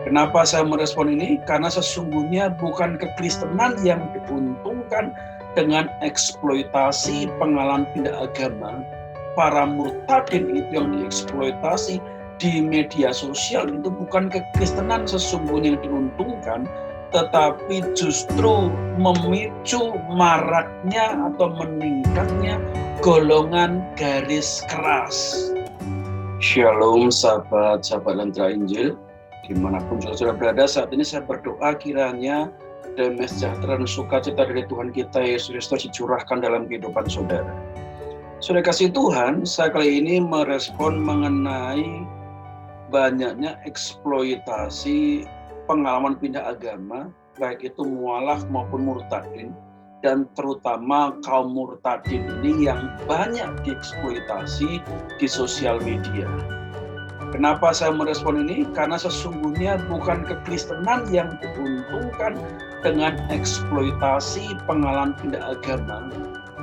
Kenapa saya merespon ini? Karena sesungguhnya bukan kekristenan yang diuntungkan dengan eksploitasi pengalaman pindah agama. Para murtadin itu yang dieksploitasi di media sosial, itu bukan kekristenan sesungguhnya yang diuntungkan, tetapi justru memicu maraknya atau meningkatnya golongan garis keras. Shalom sahabat-sahabat Lentera Injil, dimanapun saudara berada saat ini, saya berdoa kiranya damai sejahtera dan sukacita dari Tuhan kita Yesus Kristus dicurahkan dalam kehidupan saudara. Saudara kasih Tuhan, saya kali ini merespon mengenai banyaknya eksploitasi pengalaman pindah agama, baik itu mualaf maupun murtadin, dan terutama kaum murtadin ini yang banyak dieksploitasi di sosial media. Kenapa saya merespon ini? Karena sesungguhnya bukan kekristenan yang diuntungkan dengan eksploitasi pengalaman pindah agama.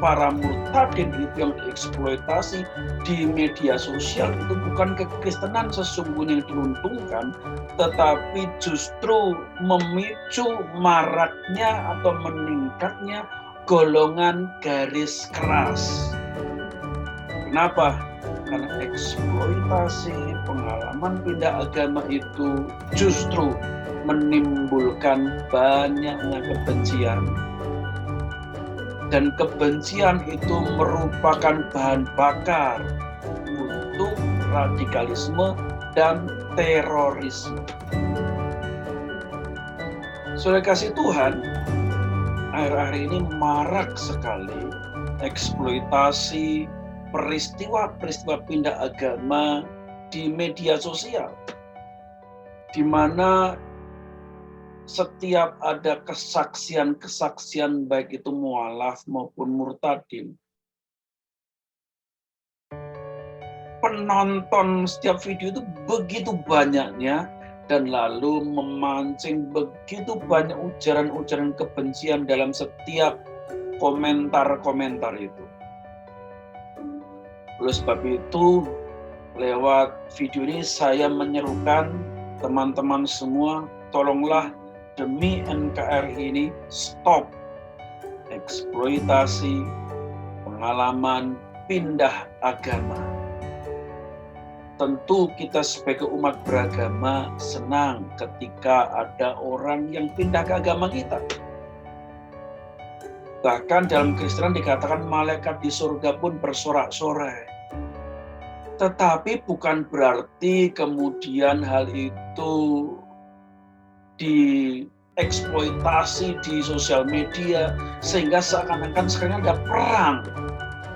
Para murtadin itu yang dieksploitasi di media sosial, itu bukan kekristenan sesungguhnya yang diuntungkan, tetapi justru memicu maraknya atau meningkatnya golongan garis keras. Kenapa? Karena eksploitasi pengalaman pindah agama itu justru menimbulkan banyaknya kebencian. Dan kebencian itu merupakan bahan bakar untuk radikalisme dan terorisme. Saudara kasih Tuhan, akhir-akhir ini marak sekali eksploitasi peristiwa-peristiwa pindah agama di media sosial, di mana setiap ada kesaksian-kesaksian baik itu mualaf maupun murtadin, penonton setiap video itu begitu banyaknya dan lalu memancing begitu banyak ujaran-ujaran kebencian dalam setiap komentar-komentar itu. Oleh sebab itu, lewat video ini saya menyerukan teman-teman semua, tolonglah demi NKRI ini stop eksploitasi pengalaman pindah agama. Tentu kita sebagai umat beragama senang ketika ada orang yang pindah ke agama kita. Bahkan dalam Kristenan dikatakan malaikat di surga pun bersorak-sorai. Tetapi bukan berarti kemudian hal itu dieksploitasi di sosial media sehingga seakan-akan sekarang ada perang,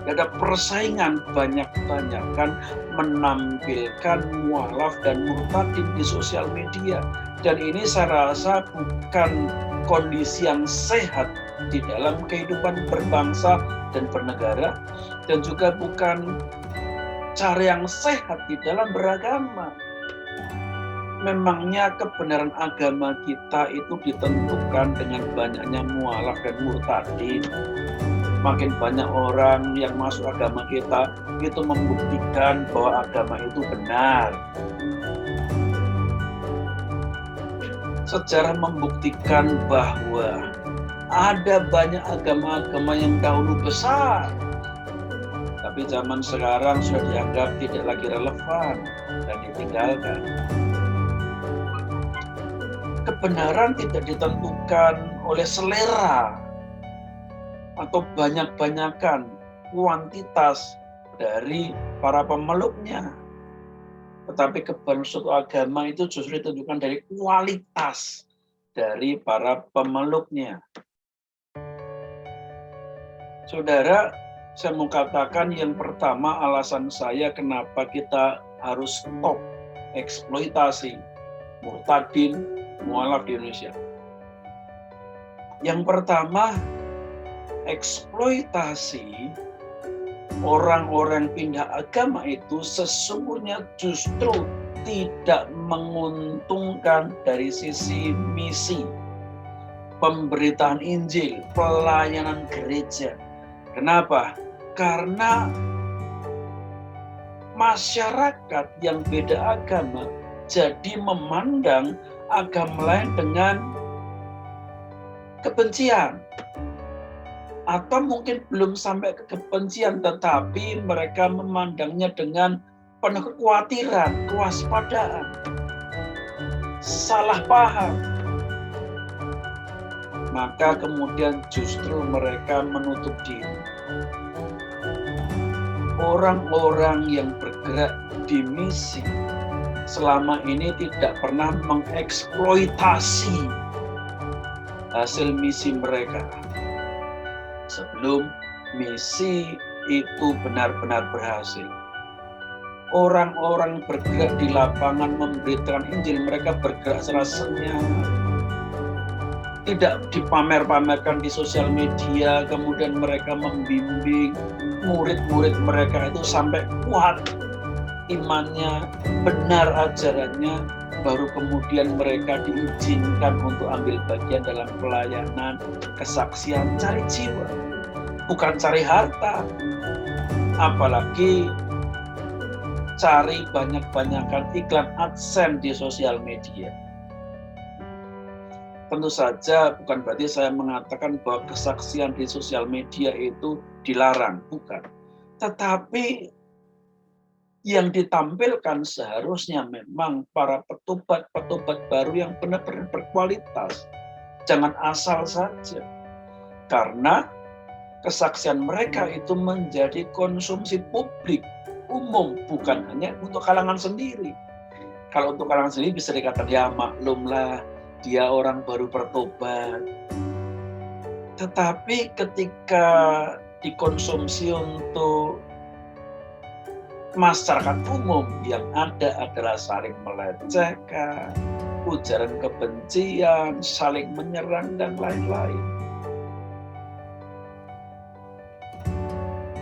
ada persaingan, banyak-banyakan menampilkan mualaf dan murtadin di sosial media. Dan ini saya rasa bukan kondisi yang sehat di dalam kehidupan berbangsa dan bernegara, dan juga bukan cara yang sehat di dalam beragama. Memangnya kebenaran agama kita itu ditentukan dengan banyaknya mualaf dan murtadin. Makin banyak orang yang masuk agama kita itu membuktikan bahwa agama itu benar. Sejarah membuktikan bahwa ada banyak agama-agama yang dahulu besar, tapi zaman sekarang sudah dianggap tidak lagi relevan dan ditinggalkan. Kebenaran tidak ditentukan oleh selera atau banyak-banyakan kuantitas dari para pemeluknya. Tetapi kebenaran suatu agama itu justru ditentukan dari kualitas dari para pemeluknya. Saudara, saya mau katakan yang pertama alasan saya kenapa kita harus stop eksploitasi murtadin, mualaf di Indonesia. Yang pertama, eksploitasi orang-orang pindah agama itu sesungguhnya justru tidak menguntungkan dari sisi misi, pemberitaan Injil, pelayanan gereja. Kenapa? Karena masyarakat yang beda agama jadi memandang agama lain dengan kebencian. Atau mungkin belum sampai ke kebencian, tetapi mereka memandangnya dengan penuh kekhawatiran, kewaspadaan, salah paham. Maka kemudian justru mereka menutup diri. Orang-orang yang bergerak di misi selama ini tidak pernah mengeksploitasi hasil misi mereka sebelum misi itu benar-benar berhasil. Orang-orang bergerak di lapangan memberitakan Injil, mereka bergerak secara senyap, tidak dipamer-pamerkan di sosial media. Kemudian mereka membimbing murid-murid mereka itu sampai kuat imannya, benar ajarannya, baru kemudian mereka diizinkan untuk ambil bagian dalam pelayanan, kesaksian, cari jiwa, bukan cari harta, apalagi cari banyak-banyakan iklan AdSense di sosial media. Tentu saja bukan berarti saya mengatakan bahwa kesaksian di sosial media itu dilarang, bukan. Tetapi yang ditampilkan seharusnya memang para petubat baru yang benar-benar berkualitas. Jangan asal saja. Karena kesaksian mereka itu menjadi konsumsi publik, umum, bukan hanya untuk kalangan sendiri. Kalau untuk kalangan sendiri bisa dikatakan, ya maklumlah, dia orang baru bertobat. Tetapi ketika dikonsumsi untuk masyarakat umum, yang ada adalah saling melecehkan, ujaran kebencian, saling menyerang, dan lain-lain.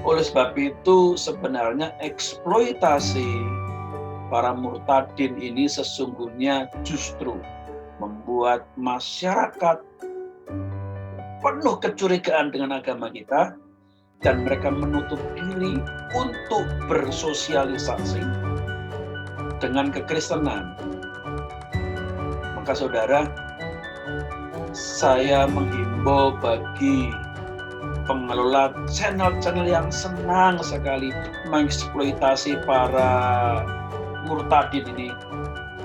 Oleh sebab itu sebenarnya eksploitasi para murtadin ini sesungguhnya justru membuat masyarakat penuh kecurigaan dengan agama kita, dan mereka menutup diri untuk bersosialisasi dengan kekristenan. Maka saudara, saya menghimbau bagi pengelola channel-channel yang senang sekali mengeksploitasi para murtadin ini,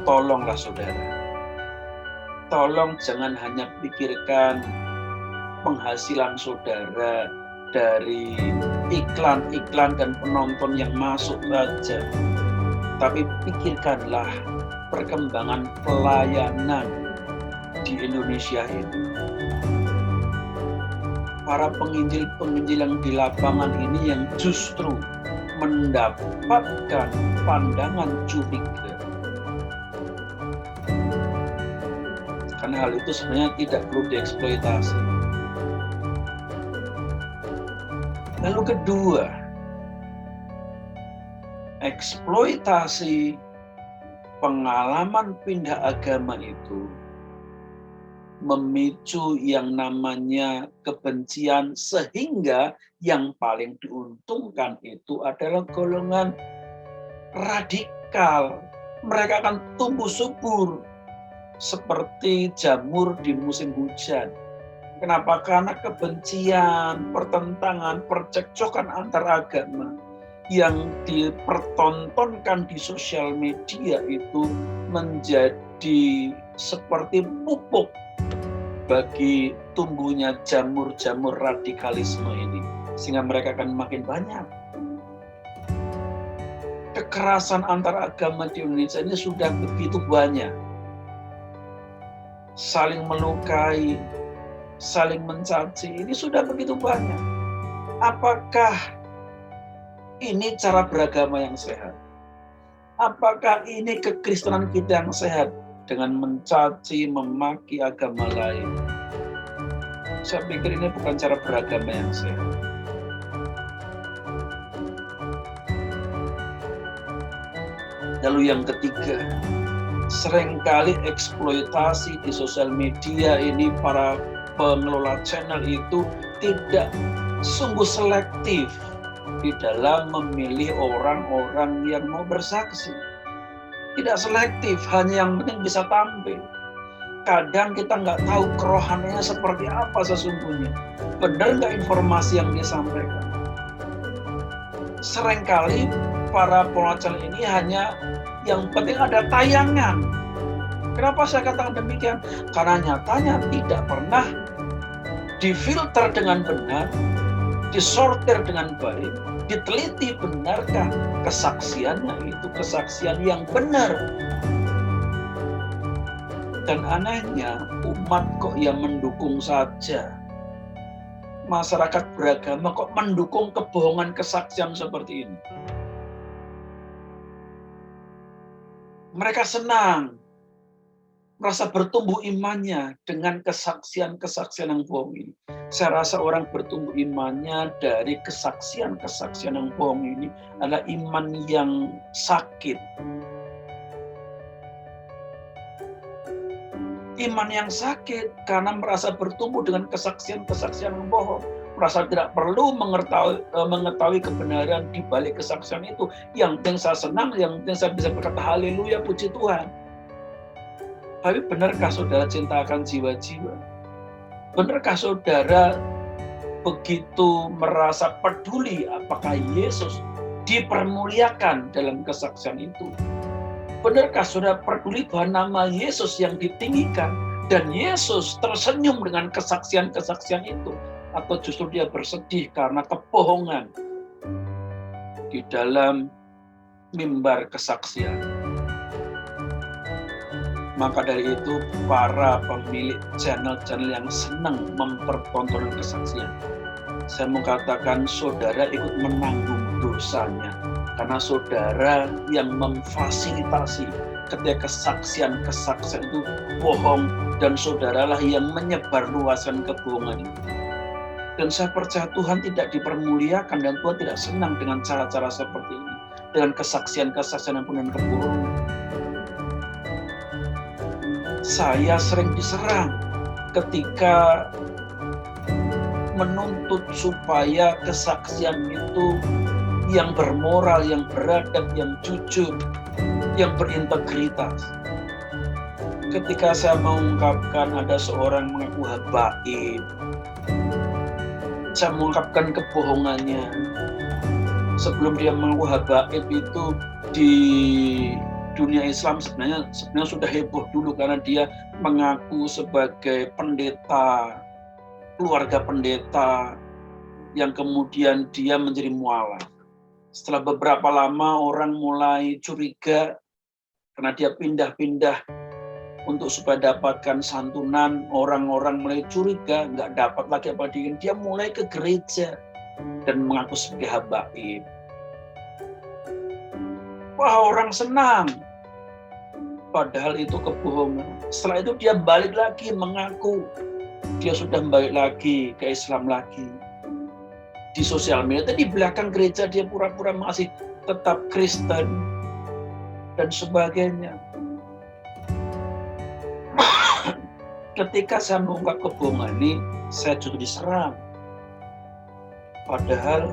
tolonglah saudara. Tolong jangan hanya pikirkan penghasilan saudara dari iklan-iklan dan penonton yang masuk saja, tapi pikirkanlah perkembangan pelayanan di Indonesia ini. Para penginjil-penginjil yang di lapangan ini yang justru mendapatkan pandangan curiga. Karena hal itu sebenarnya tidak perlu dieksploitasi. Lalu kedua, eksploitasi pengalaman pindah agama itu memicu yang namanya kebencian, sehingga yang paling diuntungkan itu adalah golongan radikal. Mereka akan tumbuh subur seperti jamur di musim hujan. Kenapa? Karena kebencian, pertentangan, percekcokan antar agama yang dipertontonkan di sosial media itu menjadi seperti pupuk bagi tumbuhnya jamur-jamur radikalisme ini, sehingga mereka akan makin banyak. Kekerasan antar agama di Indonesia ini sudah begitu banyak. Saling melukai, saling mencaci, ini sudah begitu banyak. Apakah ini cara beragama yang sehat? Apakah ini kekristenan kita yang sehat dengan mencaci, memaki agama lain? Saya pikir ini bukan cara beragama yang sehat. Lalu yang ketiga, seringkali eksploitasi di sosial media ini, para pengelola channel itu tidak sungguh selektif di dalam memilih orang-orang yang mau bersaksi. Tidak selektif, hanya yang penting bisa tampil. Kadang kita nggak tahu kerohaniannya seperti apa sesungguhnya. Benar nggak informasi yang dia sampaikan? Seringkali para pelajar ini hanya yang penting ada tayangan. Kenapa saya katakan demikian? Karena nyatanya tidak pernah difilter dengan benar, disortir dengan baik, diteliti benarkah kesaksiannya itu kesaksian yang benar. Dan anehnya umat kok yang mendukung saja. Masyarakat beragama kok mendukung kebohongan kesaksian seperti ini. Mereka senang, merasa bertumbuh imannya dengan kesaksian-kesaksian yang bohong ini. Saya rasa orang bertumbuh imannya dari kesaksian-kesaksian yang bohong ini adalah iman yang sakit. Iman yang sakit karena merasa bertumbuh dengan kesaksian-kesaksian yang bohong. Merasa tidak perlu mengetahui kebenaran di balik kesaksian itu. Yang penting saya senang, yang penting saya bisa berkata haleluya, puji Tuhan. Tapi benarkah saudara cinta akan jiwa-jiwa? Benarkah saudara begitu merasa peduli apakah Yesus dipermuliakan dalam kesaksian itu? Benarkah saudara peduli bahwa nama Yesus yang ditinggikan dan Yesus tersenyum dengan kesaksian-kesaksian itu? Atau justru dia bersedih karena kebohongan di dalam mimbar kesaksian? Maka dari itu para pemilik channel-channel yang senang mempertontonkan kesaksian, saya mau katakan saudara ikut menanggung dosanya. Karena saudara yang memfasilitasi ketika kesaksian-kesaksian itu bohong dan saudaralah yang menyebarluaskan kebohongan itu. Dan saya percaya Tuhan tidak dipermuliakan dan Tuhan tidak senang dengan cara-cara seperti ini. Dengan kesaksian-kesaksian yang penuh kebohongan. Saya sering diserang ketika menuntut supaya kesaksian itu yang bermoral, yang beradab, yang jujur, yang berintegritas. Ketika saya mengungkapkan ada seorang mengaku habaib, saya mengungkapkan kebohongannya. Sebelum dia mengaku habaib itu di dunia Islam sebenarnya sudah heboh dulu karena dia mengaku sebagai pendeta, keluarga pendeta, yang kemudian dia menjadi mualaf. Setelah beberapa lama orang mulai curiga karena dia pindah-pindah untuk supaya dapatkan santunan, orang-orang mulai curiga, nggak dapat lagi apa dia mulai ke gereja dan mengaku sebagai habaib. Wah, orang senang. Padahal itu kebohongan. Setelah itu dia balik lagi mengaku dia sudah balik lagi ke Islam lagi. Di sosial media, di belakang gereja dia pura-pura masih tetap Kristen dan sebagainya. Ketika saya mengungkap kebohongan ini, saya juga diserang. Padahal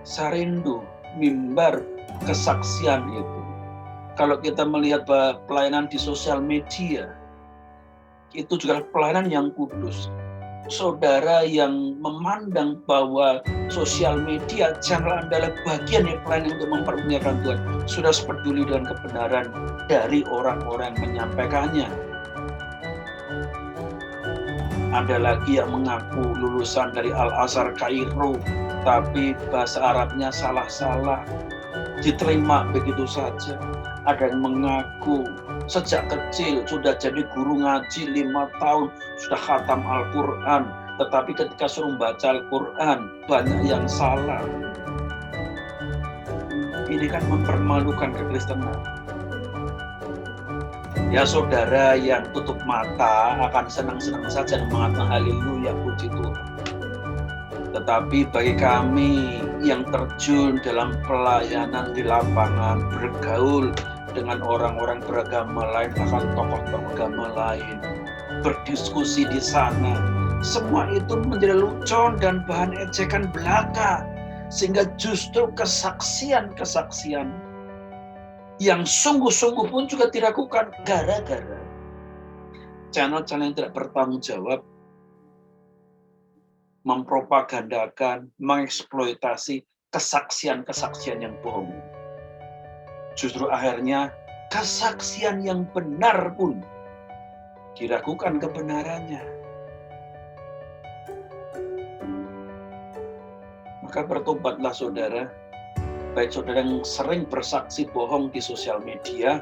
saya rindu mimbar kesaksian itu. Kalau kita melihat bahwa pelayanan di sosial media, itu juga pelayanan yang kudus. Saudara yang memandang bahwa sosial media channel adalah bagian yang pelayanan untuk mempermuliakan Tuhan, sudah peduli dengan kebenaran dari orang-orang yang menyampaikannya. Ada lagi yang mengaku lulusan dari Al-Azhar Kairo, tapi bahasa Arabnya salah-salah, diterima begitu saja. Ada yang mengaku sejak kecil sudah jadi guru ngaji 5 tahun, sudah khatam Al-Quran, tetapi ketika suruh baca Al-Quran banyak yang salah. Ini kan mempermalukan kekristenan. Ya saudara yang tutup mata akan senang-senang saja mengatakan haleluya, puji Tuhan. Tetapi bagi kami yang terjun dalam pelayanan di lapangan, bergaul dengan orang-orang beragama lain, bahkan tokoh-tokoh agama lain, berdiskusi di sana, semua itu menjadi lelucon dan bahan ejekan belaka, sehingga justru kesaksian-kesaksian yang sungguh-sungguh pun juga dilakukan gara-gara channel-channel yang tidak bertanggung jawab, mempropagandakan, mengeksploitasi kesaksian-kesaksian yang bohong. Justru akhirnya kesaksian yang benar pun diragukan kebenarannya. Maka bertobatlah saudara, baik saudara yang sering bersaksi bohong di sosial media,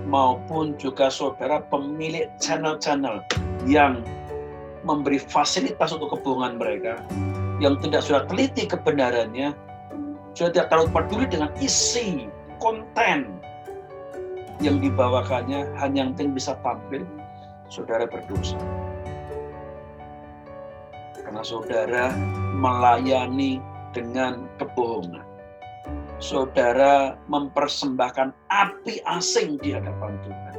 maupun juga saudara pemilik channel-channel yang memberi fasilitas untuk kebohongan mereka, yang tidak sudah teliti kebenarannya, sudah tidak terlalu peduli dengan isi, konten yang dibawakannya, hanya yang penting bisa tampil, saudara berdosa. Karena saudara melayani dengan kebohongan. Saudara mempersembahkan api asing di hadapan Tuhan.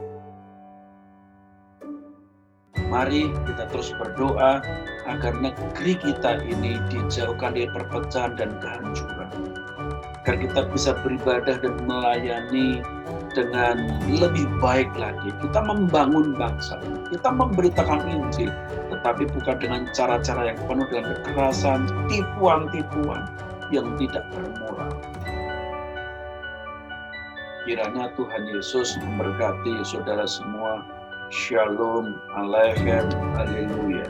Mari kita terus berdoa agar negeri kita ini dijauhkan dari perpecahan dan kehancuran. Agar kita bisa beribadah dan melayani dengan lebih baik lagi. Kita membangun bangsa, kita memberitakan Injil, tetapi bukan dengan cara-cara yang penuh dengan kekerasan, tipuan-tipuan yang tidak bermoral. Kiranya Tuhan Yesus memberkati saudara semua. Shalom Aleichem. Haleluya.